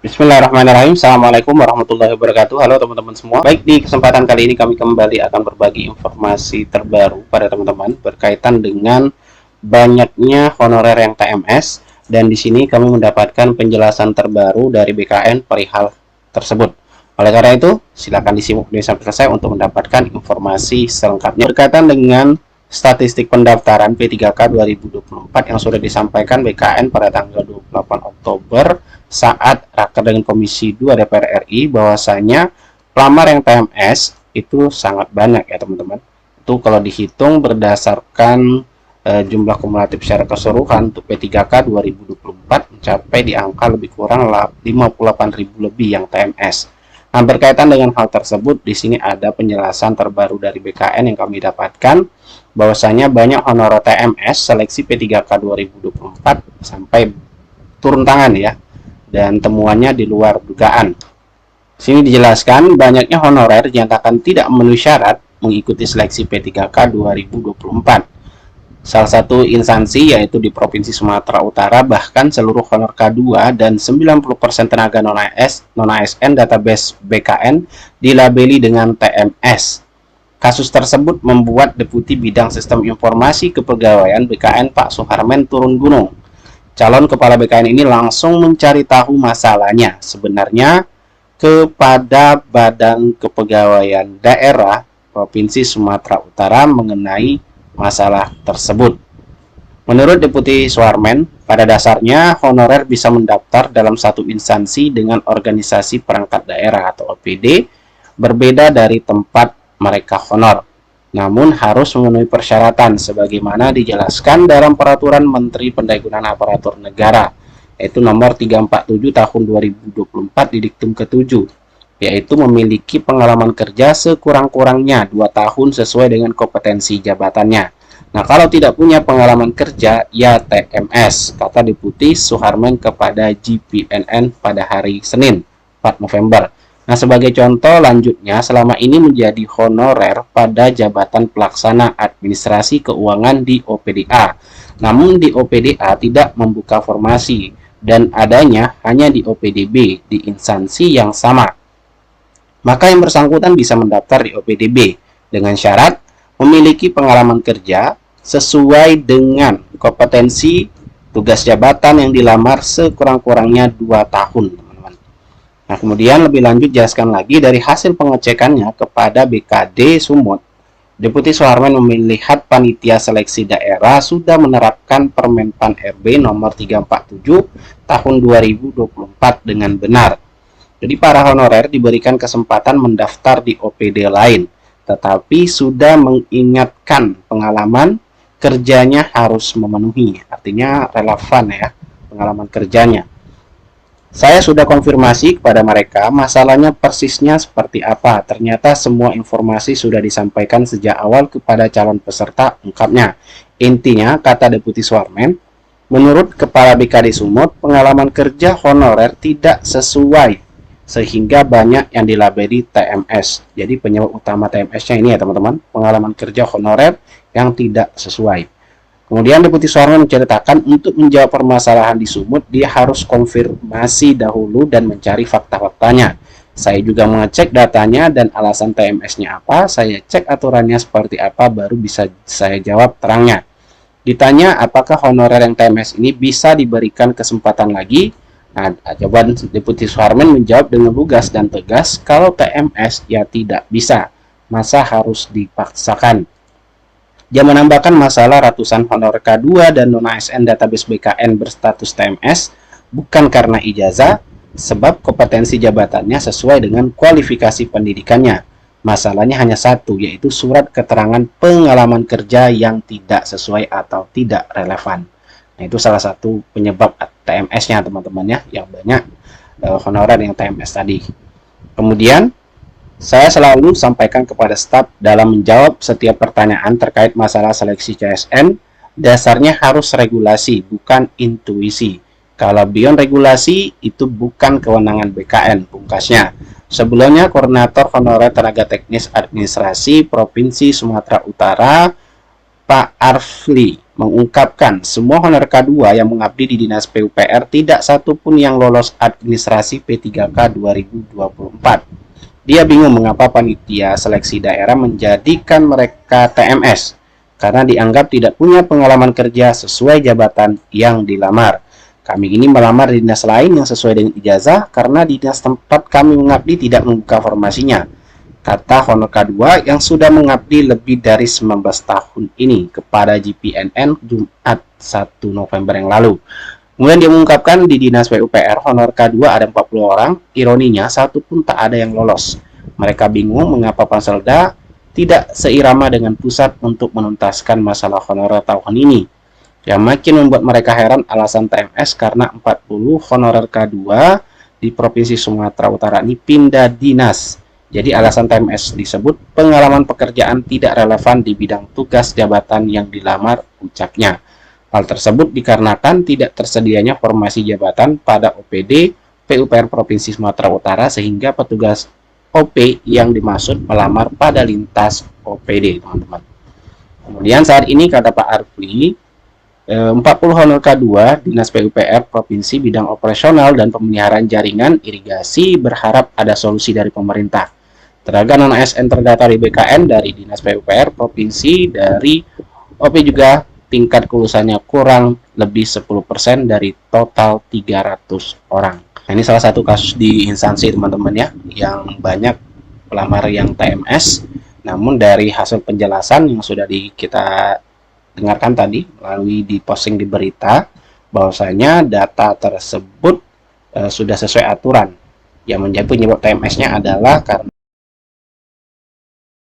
Bismillahirrahmanirrahim. Assalamualaikum warahmatullahi wabarakatuh. Halo teman-teman semua. Baik, di kesempatan kali ini kami kembali akan berbagi informasi terbaru pada teman-teman berkaitan dengan banyaknya honorer yang TMS, dan di sini kami mendapatkan penjelasan terbaru dari BKN perihal tersebut. Oleh karena itu, silakan disimak sampai selesai untuk mendapatkan informasi selengkapnya berkaitan dengan statistik pendaftaran P3K 2024 yang sudah disampaikan BKN pada tanggal 28 Oktober saat raker dengan Komisi 2 DPR RI, bahwasanya pelamar yang TMS itu sangat banyak ya teman-teman. Itu kalau dihitung berdasarkan jumlah kumulatif secara keseluruhan untuk P3K 2024 mencapai di angka lebih kurang 58.000 lebih yang TMS. Nah, berkaitan dengan hal tersebut, di sini ada penjelasan terbaru dari BKN yang kami dapatkan, bahwasanya banyak honorer TMS seleksi P3K 2024 sampai turun tangan ya, dan temuannya di luar dugaan. Sini dijelaskan banyaknya honorer dinyatakan tidak memenuhi syarat mengikuti seleksi P3K 2024. Salah satu instansi yaitu di Provinsi Sumatera Utara, bahkan seluruh honor K2 dan 90% tenaga non-ASN database BKN dilabeli dengan TMS. Kasus tersebut membuat Deputi Bidang Sistem Informasi Kepegawaian BKN Pak Suharmen turun gunung. Calon kepala BKN ini langsung mencari tahu masalahnya sebenarnya kepada Badan Kepegawaian Daerah Provinsi Sumatera Utara mengenai masalah tersebut. Menurut Deputi Suharmen, pada dasarnya honorer bisa mendaftar dalam satu instansi dengan organisasi perangkat daerah atau OPD berbeda dari tempat mereka honor, namun harus memenuhi persyaratan sebagaimana dijelaskan dalam Peraturan Menteri Pendayagunaan Aparatur Negara, yaitu nomor 347 tahun 2024 di diktum ke-7, yaitu memiliki pengalaman kerja sekurang-kurangnya 2 tahun sesuai dengan kompetensi jabatannya. Nah, kalau tidak punya pengalaman kerja, ya TMS, kata Deputi Suharmen kepada GPNN pada hari Senin 4 November. Nah, sebagai contoh lanjutnya, selama ini menjadi honorer pada jabatan pelaksana administrasi keuangan di OPDA. Namun di OPDA tidak membuka formasi dan adanya hanya di OPDB di instansi yang sama. Maka yang bersangkutan bisa mendaftar di OPDB dengan syarat memiliki pengalaman kerja sesuai dengan kompetensi tugas jabatan yang dilamar sekurang-kurangnya 2 tahun. Nah, kemudian lebih lanjut jelaskan lagi dari hasil pengecekannya kepada BKD Sumut, Deputi Suharmen melihat panitia seleksi daerah sudah menerapkan Permenpan RB nomor 347 tahun 2024 dengan benar. Jadi para honorer diberikan kesempatan mendaftar di OPD lain, tetapi sudah mengingatkan pengalaman kerjanya harus memenuhi, artinya relevan ya pengalaman kerjanya. Saya sudah konfirmasi kepada mereka masalahnya persisnya seperti apa. Ternyata semua informasi sudah disampaikan sejak awal kepada calon peserta, ungkapnya. Intinya, kata Deputi Suharmen, menurut Kepala BKD Sumut, pengalaman kerja honorer tidak sesuai sehingga banyak yang dilabeli TMS. Jadi penyebab utama TMS-nya ini ya teman-teman, pengalaman kerja honorer yang tidak sesuai. Kemudian Deputi Suharmen menceritakan untuk menjawab permasalahan di Sumut, dia harus konfirmasi dahulu dan mencari fakta-faktanya. Saya juga mengecek datanya dan alasan TMS-nya apa, saya cek aturannya seperti apa, baru bisa saya jawab terangnya. Ditanya apakah honorer yang TMS ini bisa diberikan kesempatan lagi. Nah, jawaban Deputi Suharmen menjawab dengan lugas dan tegas, kalau TMS ya tidak bisa, masa harus dipaksakan. Dia menambahkan masalah ratusan honorer K2 dan non-ASN database BKN berstatus TMS bukan karena ijazah, sebab kompetensi jabatannya sesuai dengan kualifikasi pendidikannya. Masalahnya hanya satu, yaitu surat keterangan pengalaman kerja yang tidak sesuai atau tidak relevan. Nah, itu salah satu penyebab TMS-nya teman-teman ya, yang banyak honorer yang TMS tadi. Kemudian saya selalu sampaikan kepada staf dalam menjawab setiap pertanyaan terkait masalah seleksi CSN, dasarnya harus regulasi, bukan intuisi. Kalau beyond regulasi, itu bukan kewenangan BKN, pungkasnya. Sebelumnya, Koordinator Honorer Tenaga Teknis Administrasi Provinsi Sumatera Utara, Pak Arfli, mengungkapkan semua honor K2 yang mengabdi di Dinas PUPR tidak satupun yang lolos administrasi P3K 2024. Dia bingung mengapa panitia seleksi daerah menjadikan mereka TMS, karena dianggap tidak punya pengalaman kerja sesuai jabatan yang dilamar. Kami ini melamar di dinas lain yang sesuai dengan ijazah karena di dinas tempat kami mengabdi tidak membuka formasinya, kata honor K2 yang sudah mengabdi lebih dari 19 tahun ini kepada GPNN Jumat 1 November yang lalu. Kemudian dia mengungkapkan di Dinas PUPR honor K2 ada 40 orang, ironinya satu pun tak ada yang lolos. Mereka bingung mengapa Panselda tidak seirama dengan pusat untuk menuntaskan masalah honorer tahun ini. Yang makin membuat mereka heran alasan TMS karena 40 honorer K2 di Provinsi Sumatera Utara ini pindah dinas. Jadi alasan TMS disebut pengalaman pekerjaan tidak relevan di bidang tugas jabatan yang dilamar, ucapnya. Hal tersebut dikarenakan tidak tersedianya formasi jabatan pada OPD PUPR Provinsi Sumatera Utara sehingga petugas OP yang dimaksud melamar pada lintas OPD, teman-teman. Kemudian saat ini kata Pak Arfi, 40 honor K2 Dinas PUPR Provinsi bidang operasional dan pemeliharaan jaringan irigasi berharap ada solusi dari pemerintah. Tenaga non-ASN terdata di BKN dari Dinas PUPR Provinsi dari OP juga tingkat kelulusannya kurang lebih 10% dari total 300 orang. Nah, ini salah satu kasus di instansi, teman-teman ya, yang banyak pelamar yang TMS. Namun dari hasil penjelasan yang sudah kita dengarkan tadi melalui di posting di berita, bahwasanya data tersebut sudah sesuai aturan. Yang menjadi penyebab TMS-nya adalah karena